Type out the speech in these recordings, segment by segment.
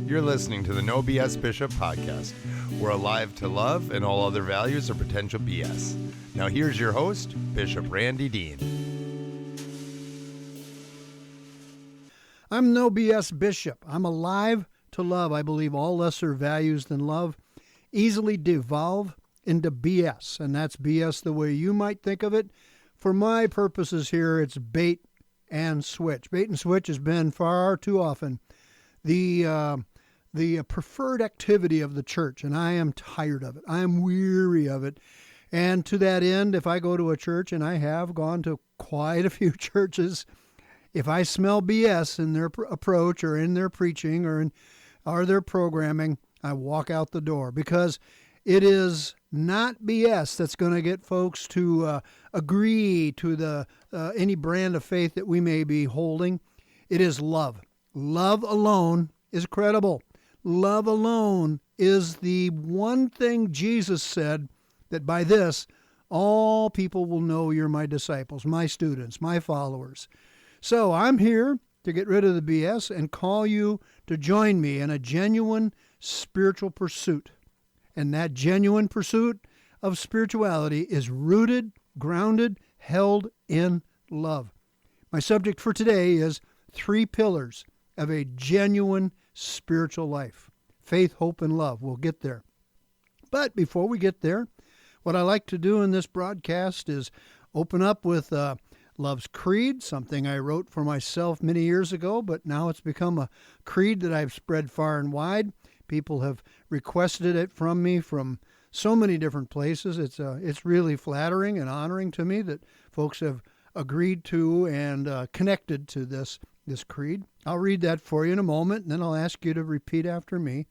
You're listening to the No BS Bishop podcast. We're alive to love, and all other values are potential BS. Now here's your host, Bishop Randy Dean. I'm No BS Bishop. I'm alive to love. I believe all lesser values than love easily devolve into BS, and that's BS the way you might think of it. For my purposes here, it's bait and switch. Bait and switch has been far too often the preferred activity of the church, and I am tired of it. I am weary of it. And to that end, if I go to a church, and I have gone to quite a few churches, if I smell BS in their approach or in their preaching or their programming, I walk out the door, because it is not BS that's going to get folks to agree to any brand of faith that we may be holding. It is love. Love alone is credible. Love alone is the one thing Jesus said that by this, all people will know you're my disciples, my students, my followers. So I'm here to get rid of the BS and call you to join me in a genuine spiritual pursuit. And that genuine pursuit of spirituality is rooted, grounded, held in love. My subject for today is 3 pillars of a genuine spiritual life. Faith, hope, and love. We'll get there. But before we get there, what I like to do in this broadcast is open up with Love's Creed, something I wrote for myself many years ago, but now it's become a creed that I've spread far and wide. People have requested it from me from so many different places. It's really flattering and honoring to me that folks have agreed to and connected to this creed. I'll read that for you in a moment, and then I'll ask you to repeat after me.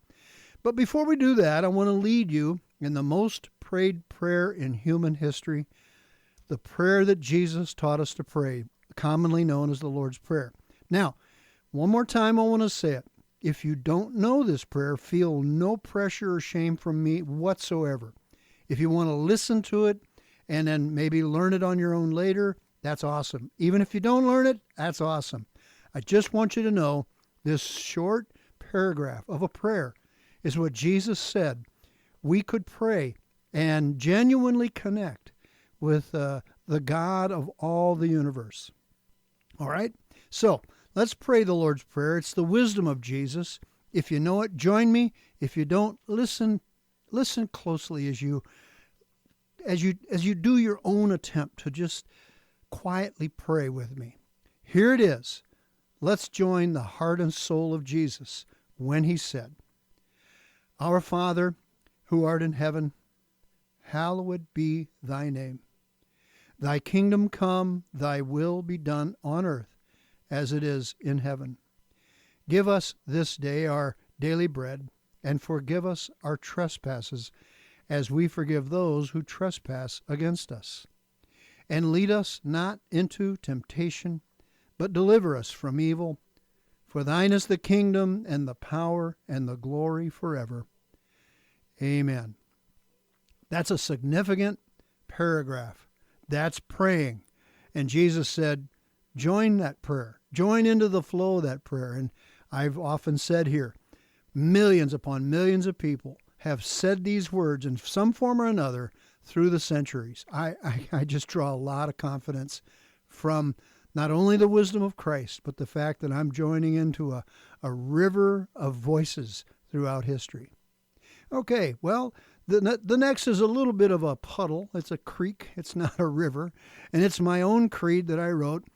But before we do that, I want to lead you in the most prayed prayer in human history, the prayer that Jesus taught us to pray, commonly known as the Lord's Prayer. Now, one more time I want to say it. If you don't know this prayer, feel no pressure or shame from me whatsoever. If you want to listen to it and then maybe learn it on your own later, that's awesome. Even if you don't learn it, that's awesome. I just want you to know this short paragraph of a prayer is what Jesus said we could pray and genuinely connect with the God of all the universe. All right? So let's pray the Lord's Prayer. It's the wisdom of Jesus. If you know it, join me. If you don't, listen closely as you do your own attempt to just quietly pray with me. Here it is. Let's join the heart and soul of Jesus when he said, Our Father, who art in heaven, hallowed be thy name. Thy kingdom come, thy will be done on earth as it is in heaven. Give us this day our daily bread, and forgive us our trespasses, as we forgive those who trespass against us. And lead us not into temptation, but deliver us from evil. For thine is the kingdom, and the power, and the glory forever. Amen. That's a significant paragraph. That's praying. And Jesus said, join that prayer. Join into the flow of that prayer. And I've often said here, millions upon millions of people have said these words in some form or another through the centuries. I just draw a lot of confidence from not only the wisdom of Christ, but the fact that I'm joining into a river of voices throughout history. Okay, well, the next is a little bit of a puddle. It's a creek. It's not a river. And it's my own creed that I wrote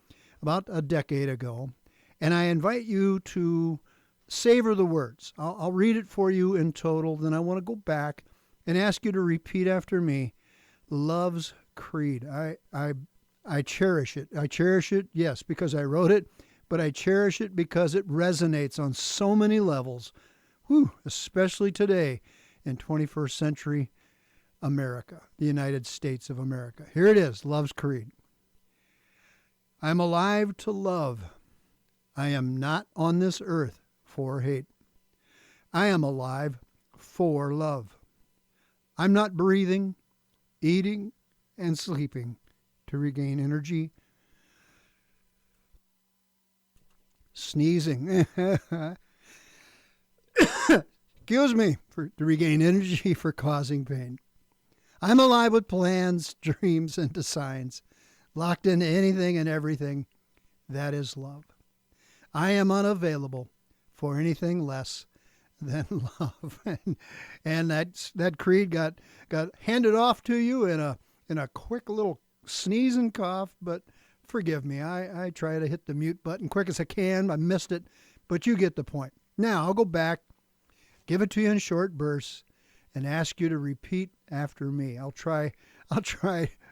about a decade ago. And I invite you to savor the words. I'll read it for you in total. Then I want to go back and ask you to repeat after me. Love's Creed. I cherish it. I cherish it, yes, because I wrote it, but I cherish it because it resonates on so many levels, especially today in 21st century America, the United States of America. Here it is, Love's Creed. I'm alive to love. I am not on this earth for hate. I am alive for love. I'm not breathing, eating, and sleeping to regain energy, sneezing, Excuse me, to regain energy for causing pain. I'm alive with plans, dreams, and designs, locked into anything and everything that is love. I am unavailable for anything less than love. And that creed got handed off to you in a quick little sneeze and cough, but forgive me. I try to hit the mute button quick as I can. I missed it, but you get the point. Now I'll go back, give it to you in short bursts, and ask you to repeat after me. I'll try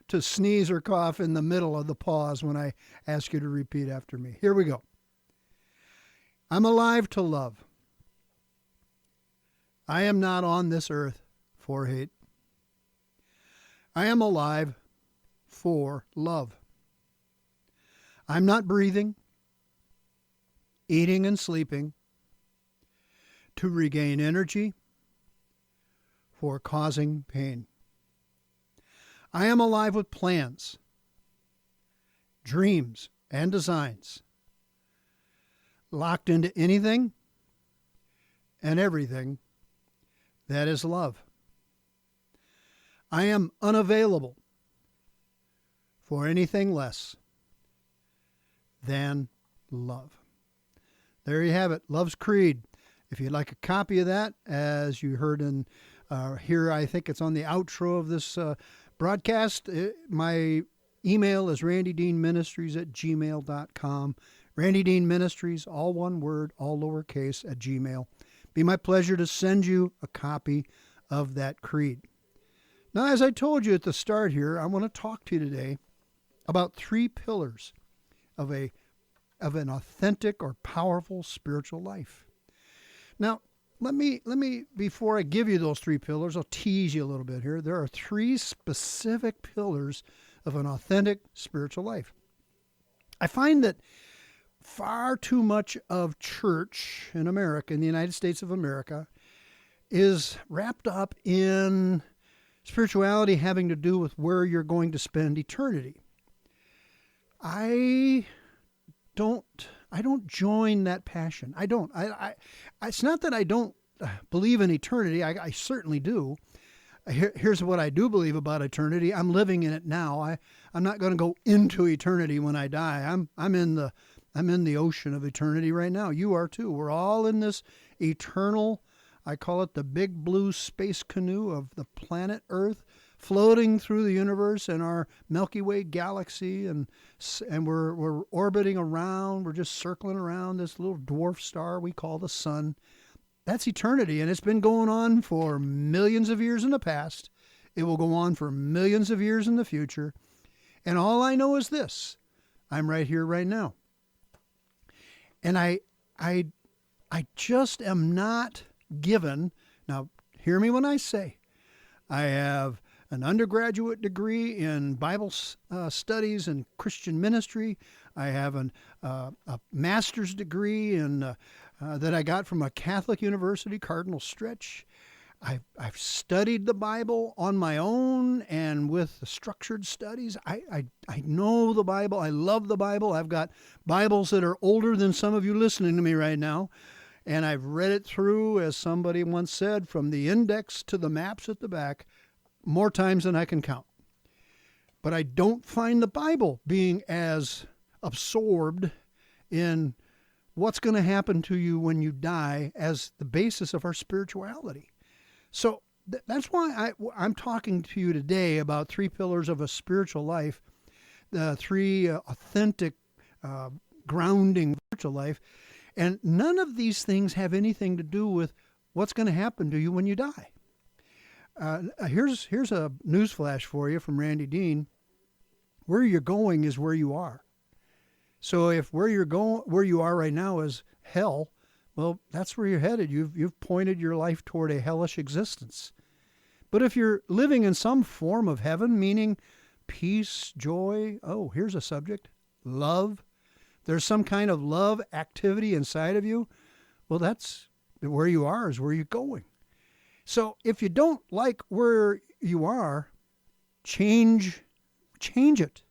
to sneeze or cough in the middle of the pause when I ask you to repeat after me. Here we go. I'm alive to love. I am not on this earth for hate. I am alive for love. I'm not breathing, eating and sleeping to regain energy for causing pain. I am alive with plans, dreams, and designs, locked into anything and everything that is love. I am unavailable for anything less than love. There you have it, Love's Creed. If you'd like a copy of that, as you heard in here, I think it's on the outro of this broadcast. My email is randydeanministries@gmail.com. Randy Dean Ministries, all one word, all lowercase, @gmail. Be my pleasure to send you a copy of that creed. Now, as I told you at the start here, I want to talk to you today about 3 pillars of an authentic or powerful spiritual life. Now, let me before I give you those 3 pillars, I'll tease you a little bit here. There are 3 specific pillars of an authentic spiritual life. I find that far too much of church in America, in the United States of America, is wrapped up in spirituality having to do with where you're going to spend eternity. I don't join that passion. I don't. It's not that I don't believe in eternity. I certainly do. Here's what I do believe about eternity. I'm living in it now. I'm not going to go into eternity when I die. I'm in the ocean of eternity right now. You are too. We're all in this eternal, I call it the big blue space canoe of the planet Earth, floating through the universe in our Milky Way galaxy, and we're orbiting around. We're just circling around this little dwarf star we call the sun. That's eternity, and it's been going on for millions of years in the past. It will go on for millions of years in the future. And all I know is this: I'm right here, right now. And I just am not given. Now, hear me when I say, I have an undergraduate degree in Bible studies and Christian ministry. I have a master's degree that I got from a Catholic university, Cardinal Stretch. I've studied the Bible on my own and with structured studies. I know the Bible. I love the Bible. I've got Bibles that are older than some of you listening to me right now. And I've read it through, as somebody once said, from the index to the maps at the back, more times than I can count. But I don't find the Bible being as absorbed in what's going to happen to you when you die as the basis of our spirituality. So that's why I'm talking to you today about 3 pillars of a spiritual life, the 3 authentic, grounding spiritual life. And none of these things have anything to do with what's going to happen to you when you die. Here's a newsflash for you from Randy Dean. Where you're going is where you are. So if where you are right now is hell, well, that's where you're headed. You've pointed your life toward a hellish existence. But if you're living in some form of heaven, meaning peace, joy, here's a subject, love, there's some kind of love activity inside of you, well, that's where you are is where you're going. So if you don't like where you are, change it,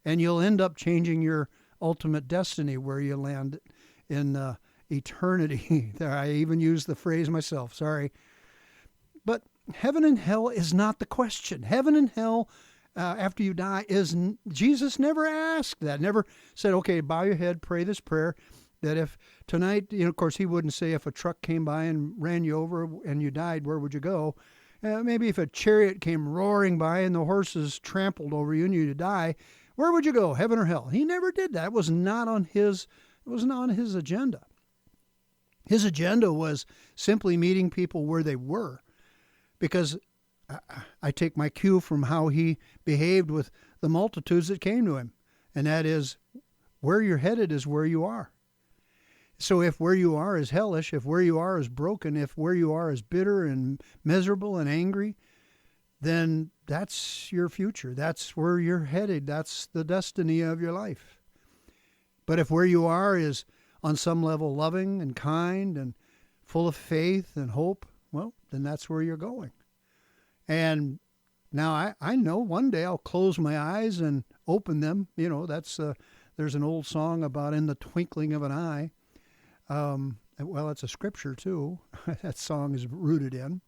and you'll end up changing your ultimate destiny where you land in eternity. I even used the phrase myself, sorry. But heaven and hell is not the question. Heaven and hell after you die Jesus never asked that, never said, okay, bow your head, pray this prayer, that if tonight, of course he wouldn't say if a truck came by and ran you over and you died, where would you go? Maybe if a chariot came roaring by and the horses trampled over you and you die, where would you go, heaven or hell? He never did that. It was not on his agenda. His agenda was simply meeting people where they were, because I take my cue from how he behaved with the multitudes that came to him, and that is, where you're headed is where you are. So if where you are is hellish, if where you are is broken, if where you are is bitter and miserable and angry, then that's your future. That's where you're headed. That's the destiny of your life. But if where you are is on some level loving and kind and full of faith and hope, well, then that's where you're going. And now I know one day I'll close my eyes and open them. That's there's an old song about in the twinkling of an eye. Well, it's a scripture too. That song is rooted in.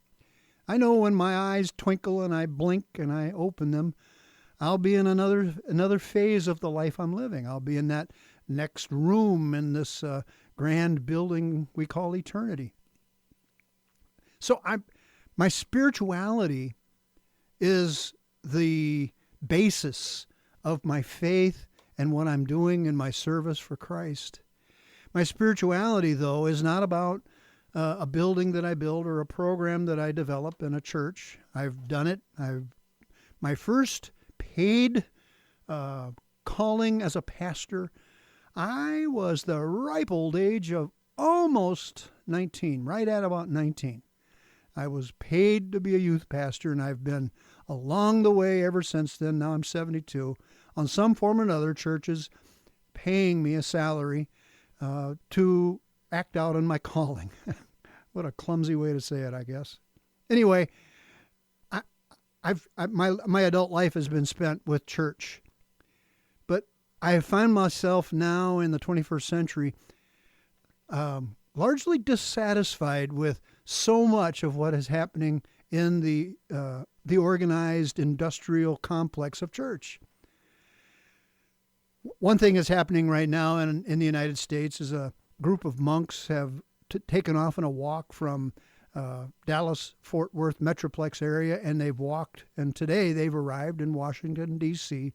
I know when my eyes twinkle and I blink and I open them, I'll be in another phase of the life I'm living. I'll be in that next room in this grand building we call eternity. So my spirituality is the basis of my faith and what I'm doing in my service for Christ. My spirituality, though, is not about a building that I build or a program that I develop in a church. I've done it. My first paid calling as a pastor, I was the ripe old age of almost 19, right at about 19. I was paid to be a youth pastor, and I've been along the way ever since then. Now I'm 72. On some form or another, churches paying me a salary to act out on my calling. What a clumsy way to say it, I guess. Anyway, my adult life has been spent with church, but I find myself now in the 21st century largely dissatisfied with so much of what is happening in the organized industrial complex of church. One thing that's happening right now in the United States is a group of monks have taken off on a walk from Dallas-Fort Worth Metroplex area, and they've walked, and today they've arrived in Washington, D.C.,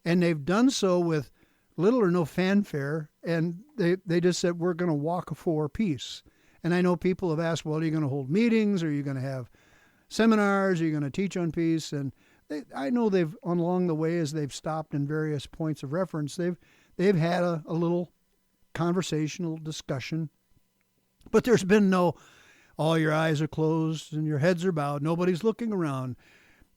and they've done so with little or no fanfare, and they just said, we're going to walk for peace. And I know people have asked, well, are you going to hold meetings? Are you going to have seminars? Are you going to teach on peace? And I know they've, along the way, as they've stopped in various points of reference, they've had a little conversational discussion. But there's been no, all your eyes are closed and your heads are bowed. Nobody's looking around.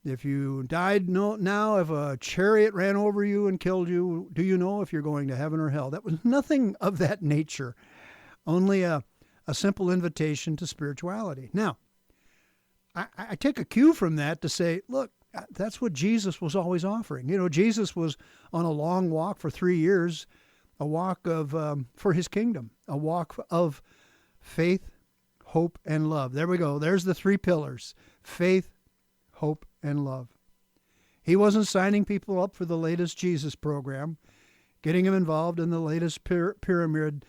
If you died now, if a chariot ran over you and killed you, do you know if you're going to heaven or hell? That was nothing of that nature. Only a simple invitation to spirituality. Now, I take a cue from that to say, look, that's what Jesus was always offering. Jesus was on a long walk for 3 years, a walk of for his kingdom, a walk of faith, hope, and love. There we go. There's the three pillars: faith, hope, and love. He wasn't signing people up for the latest Jesus program, getting them involved in the latest pyramid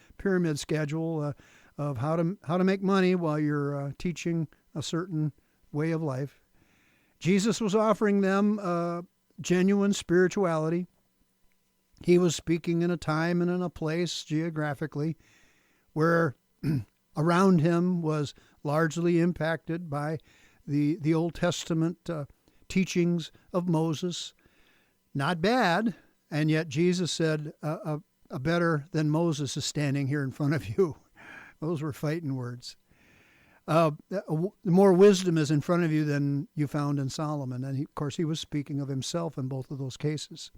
schedule of how to make money while you're teaching a certain way of life. Jesus was offering them genuine spirituality. He was speaking in a time and in a place geographically where around him was largely impacted by the Old Testament teachings of Moses. Not bad, and yet Jesus said, a better than Moses is standing here in front of you. Those were fighting words. More wisdom is in front of you than you found in Solomon. And of course, he was speaking of himself in both of those cases.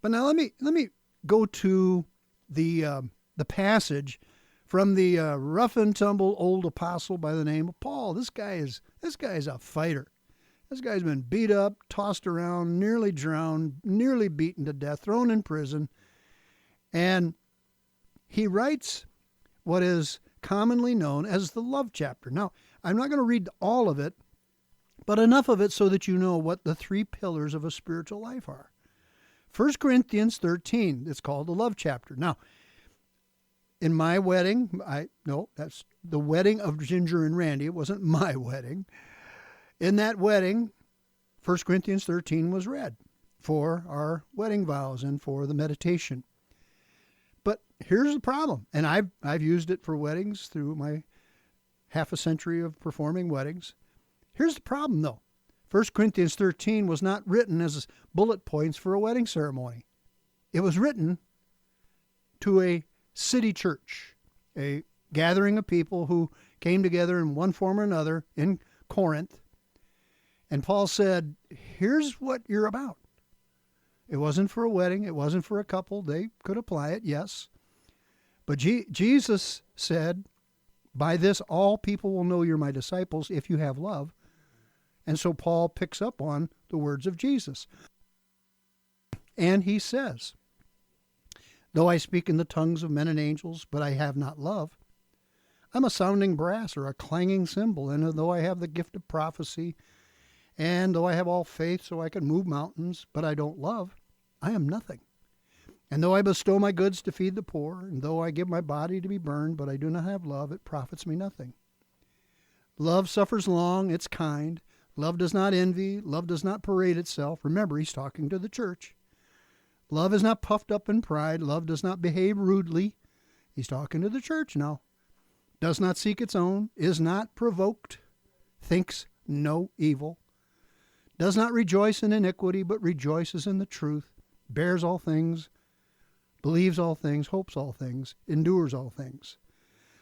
But now let me go to the passage from the rough and tumble old apostle by the name of Paul. This guy is a fighter. This guy's been beat up, tossed around, nearly drowned, nearly beaten to death, thrown in prison. And he writes what is commonly known as the love chapter. Now, I'm not going to read all of it, but enough of it so that you know what the three pillars of a spiritual life are. 1 Corinthians 13, it's called the love chapter. Now, in my wedding, that's the wedding of Ginger and Randy. It wasn't my wedding. In that wedding, 1 Corinthians 13 was read for our wedding vows and for the meditation. But here's the problem, and I've used it for weddings through my half a century of performing weddings. Here's the problem, though. 1 Corinthians 13 was not written as bullet points for a wedding ceremony. It was written to a city church, a gathering of people who came together in one form or another in Corinth. And Paul said, here's what you're about. It wasn't for a wedding. It wasn't for a couple. They could apply it, yes. But Jesus said, by this all people will know you're my disciples if you have love. And so Paul picks up on the words of Jesus. And he says, though I speak in the tongues of men and angels, but I have not love, I'm a sounding brass or a clanging cymbal. And though I have the gift of prophecy, and though I have all faith so I can move mountains, but I don't love, I am nothing. And though I bestow my goods to feed the poor, and though I give my body to be burned, but I do not have love, it profits me nothing. Love suffers long, it's kind. Love does not envy. Love does not parade itself. Remember, he's talking to the church. Love is not puffed up in pride. Love does not behave rudely. He's talking to the church now. Does not seek its own, is not provoked, thinks no evil, does not rejoice in iniquity, but rejoices in the truth, bears all things, believes all things, hopes all things, endures all things.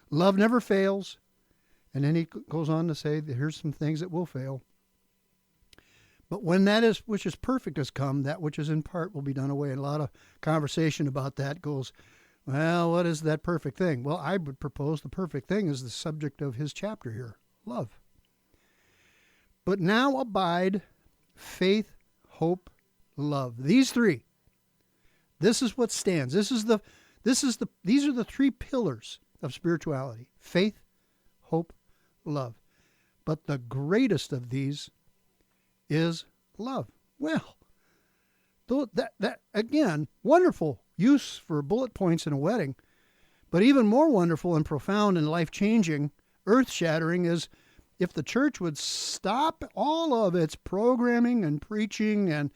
Love never fails. And then he goes on to say that here's some things that will fail. But when that is which is perfect has come, that which is in part will be done away. And a lot of conversation about that goes, well, what is that perfect thing? Well, I would propose the perfect thing is the subject of his chapter here, love. But now abide faith, hope, love. These three. This is what stands. These are the three pillars of spirituality. Faith, hope, love. But the greatest of these is love. Well, that again, wonderful use for bullet points in a wedding, but even more wonderful and profound and life-changing, earth-shattering is if the church would stop all of its programming and preaching and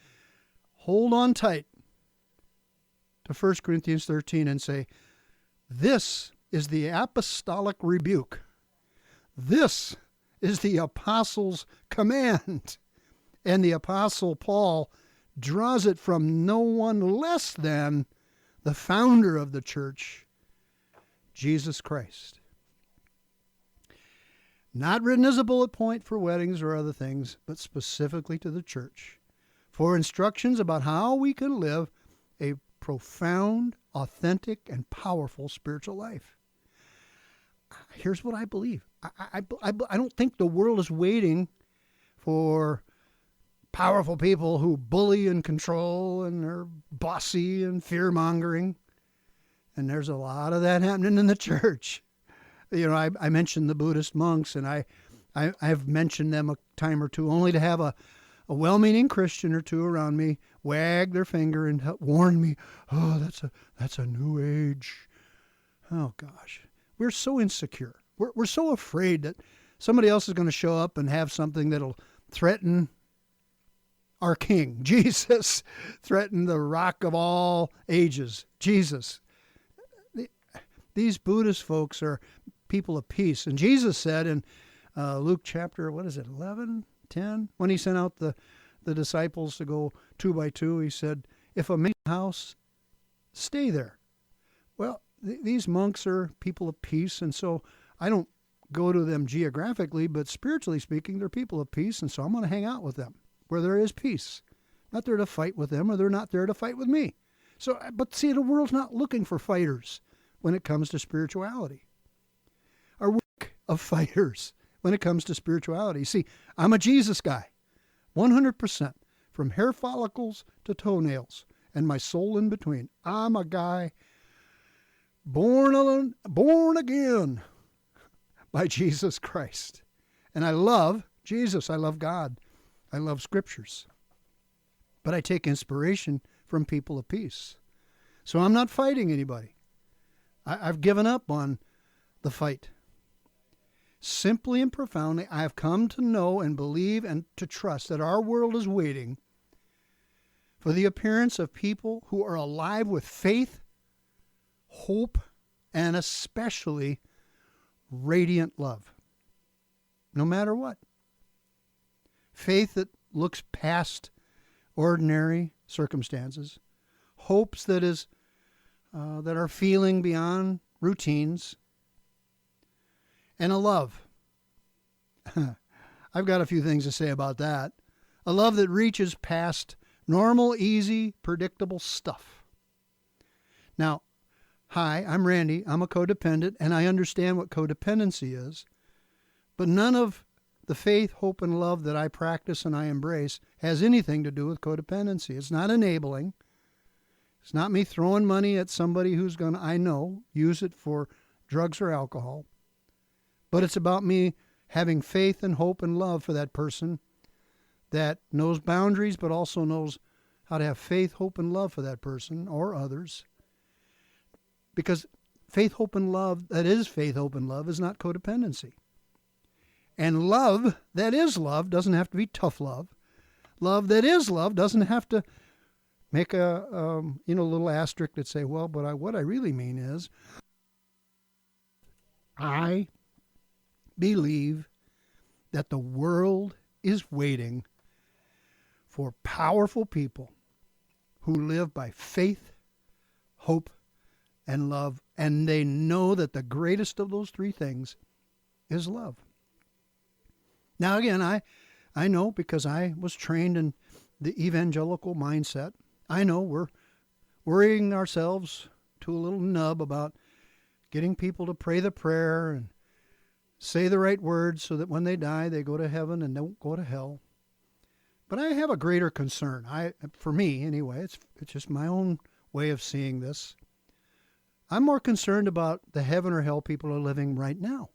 hold on tight to 1 Corinthians 13 and say, this is the apostolic rebuke. This is the apostles' command. And the apostle Paul draws it from no one less than the founder of the church, Jesus Christ. Not written as a bullet point for weddings or other things, but specifically to the church, for instructions about how we can live a profound, authentic, and powerful spiritual life. Here's what I believe. I don't think the world is waiting for powerful people who bully and control and are bossy and fear-mongering. And there's a lot of that happening in the church. You know, I mentioned the Buddhist monks, and I've mentioned them a time or two only to have a well-meaning Christian or two around me wag their finger and warn me, oh, that's a new age. Oh, gosh. We're so insecure. We're so afraid that somebody else is going to show up and have something that'll threaten our King, Jesus, threaten the rock of all ages, Jesus. These Buddhist folks are people of peace. And Jesus said in Luke chapter, 11, 10, when he sent out the disciples to go 2 by 2, he said, if a man's house, stay there. Well, these monks are people of peace, and so I don't go to them geographically, but spiritually speaking, they're people of peace, and so I'm going to hang out with them where there is peace. Not there to fight with them, or they're not there to fight with me. So, but see, the world's not looking for fighters when it comes to spirituality. Our work of fighters when it comes to spirituality. See, I'm a Jesus guy, 100%, from hair follicles to toenails, and my soul in between. I'm a guy born again by Jesus Christ. And I love Jesus. I love God. I love scriptures. But I take inspiration from people of peace. So I'm not fighting anybody. I've given up on the fight. Simply and profoundly, I have come to know and believe and to trust that our world is waiting for the appearance of people who are alive with faith, hope, and especially radiant love. No matter what. Faith that looks past ordinary circumstances. Hopes that are feeling beyond routines. And a love. I've got a few things to say about that. A love that reaches past normal, easy, predictable stuff. Now, hi, I'm Randy. I'm a codependent, and I understand what codependency is. But none of the faith, hope, and love that I practice and I embrace has anything to do with codependency. It's not enabling. It's not me throwing money at somebody who's going to, I know, use it for drugs or alcohol. But it's about me having faith and hope and love for that person that knows boundaries, but also knows how to have faith, hope, and love for that person or others. Because faith, hope, and love, that is faith, hope, and love, is not codependency. And love that is love doesn't have to be tough love. Love that is love doesn't have to make a little asterisk that say, well, but what I really mean is, I believe that the world is waiting for powerful people who live by faith, hope, and love, and they know that the greatest of those three things is love. Now, again, I know because I was trained in the evangelical mindset. I know we're worrying ourselves to a little nub about getting people to pray the prayer and say the right words so that when they die, they go to heaven and don't go to hell. But I have a greater concern. For me, anyway, it's just my own way of seeing this. I'm more concerned about the heaven or hell people are living right now.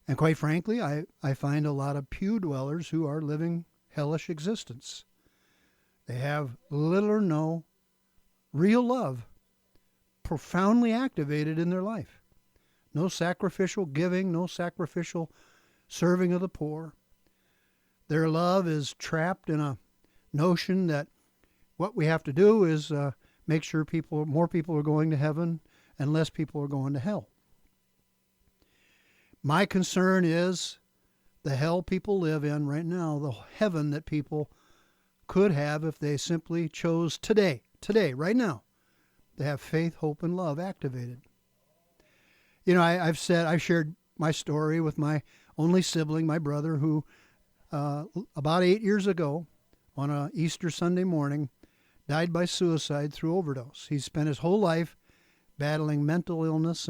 And quite frankly, I find a lot of pew dwellers who are living hellish existence. They have little or no real love profoundly activated in their life. No sacrificial giving, no sacrificial serving of the poor. Their love is trapped in a notion that what we have to do is make sure more people are going to heaven and less people are going to hell. My concern is the hell people live in right now, the heaven that people could have if they simply chose today, right now, to have faith, hope, and love activated. You know, I've shared my story with my only sibling, my brother, who about 8 years ago, on a Easter Sunday morning, died by suicide through overdose. He spent his whole life battling mental illness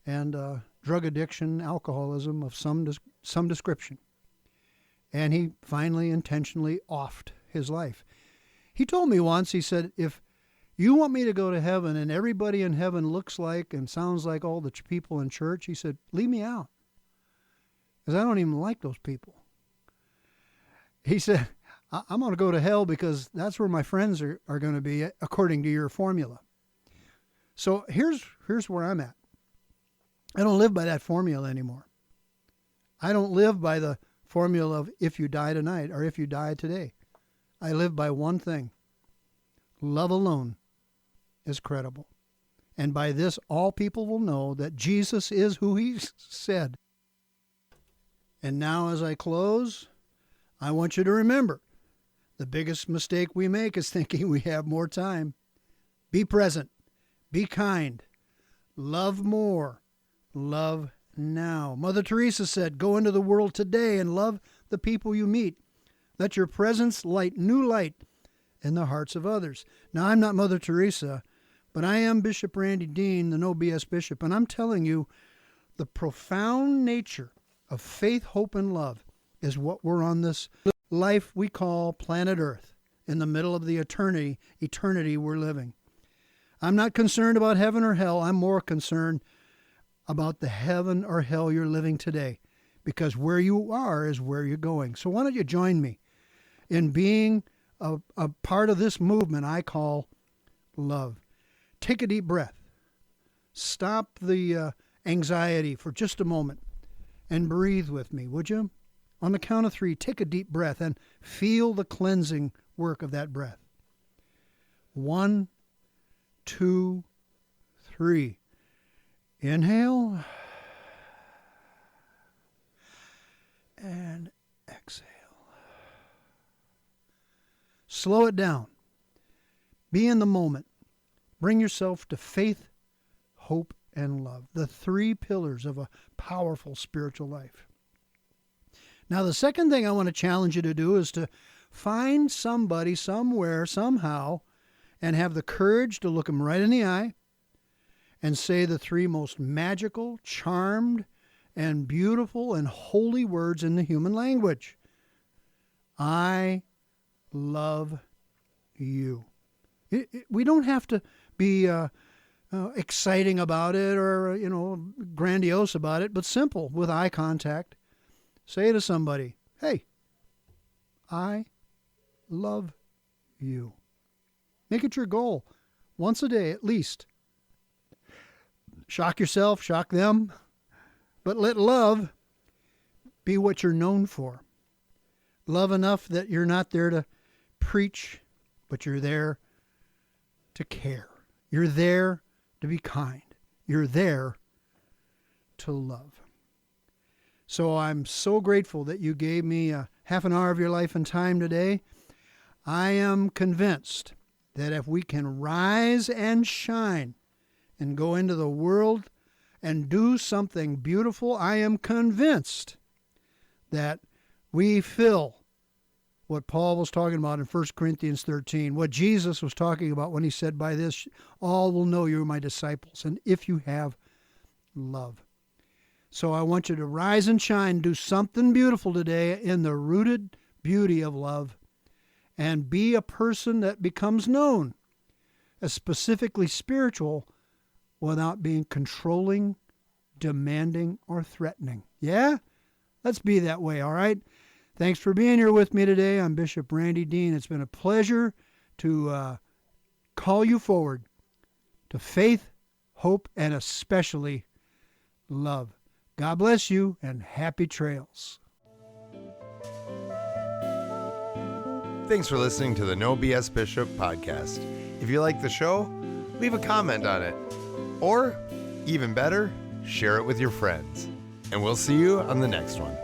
and drug addiction, alcoholism of some description. And he finally intentionally offed his life. He told me once, he said, if you want me to go to heaven and everybody in heaven looks like and sounds like all the people in church, he said, leave me out. Because I don't even like those people. He said, I'm going to go to hell because that's where my friends are going to be according to your formula. So here's where I'm at. I don't live by that formula anymore. I don't live by the formula of if you die tonight or if you die today. I live by one thing. Love alone is credible. And by this, all people will know that Jesus is who he said. And now as I close, I want you to remember, the biggest mistake we make is thinking we have more time. Be present. Be kind. Love more. Love now. Mother Teresa said, go into the world today and love the people you meet. Let your presence light new light in the hearts of others. Now, I'm not Mother Teresa, but I am Bishop Randy Dean, the No BS Bishop, and I'm telling you, the profound nature of faith, hope, and love is what we're on this life we call planet Earth, in the middle of the eternity we're living. I'm not concerned about heaven or hell. I'm more concerned about the heaven or hell you're living today, because where you are is where you're going. So why don't you join me in being a part of this movement I call love. Take a deep breath. Stop the anxiety for just a moment and breathe with me, would you? On the count of 3, take a deep breath and feel the cleansing work of that breath. 1, 2, 3. Inhale and exhale. Slow it down. Be in the moment. Bring yourself to faith, hope, and love, the 3 pillars of a powerful spiritual life. Now, the second thing I want to challenge you to do is to find somebody, somewhere, somehow, and have the courage to look them right in the eye and say the 3 most magical, charmed, and beautiful and holy words in the human language. I love you. We don't have to be exciting about it or, grandiose about it, but simple, with eye contact. Say to somebody, hey, I love you. Make it your goal, once a day at least. Shock yourself, shock them, but let love be what you're known for. Love enough that you're not there to preach, but you're there to care. You're there to be kind. You're there to love. So I'm so grateful that you gave me a half an hour of your life and time today. I am convinced that if we can rise and shine and go into the world and do something beautiful, I am convinced that we fill what Paul was talking about in 1 Corinthians 13, what Jesus was talking about when he said, by this all will know you're my disciples, and if you have love. So I want you to rise and shine, do something beautiful today in the rooted beauty of love, and be a person that becomes known as specifically spiritual without being controlling, demanding, or threatening. Yeah? Let's be that way, all right? Thanks for being here with me today. I'm Bishop Randy Dean. It's been a pleasure to call you forward to faith, hope, and especially love. God bless you, and happy trails. Thanks for listening to the No BS Bishop podcast. If you like the show, leave a comment on it. Or, even better, share it with your friends. And we'll see you on the next one.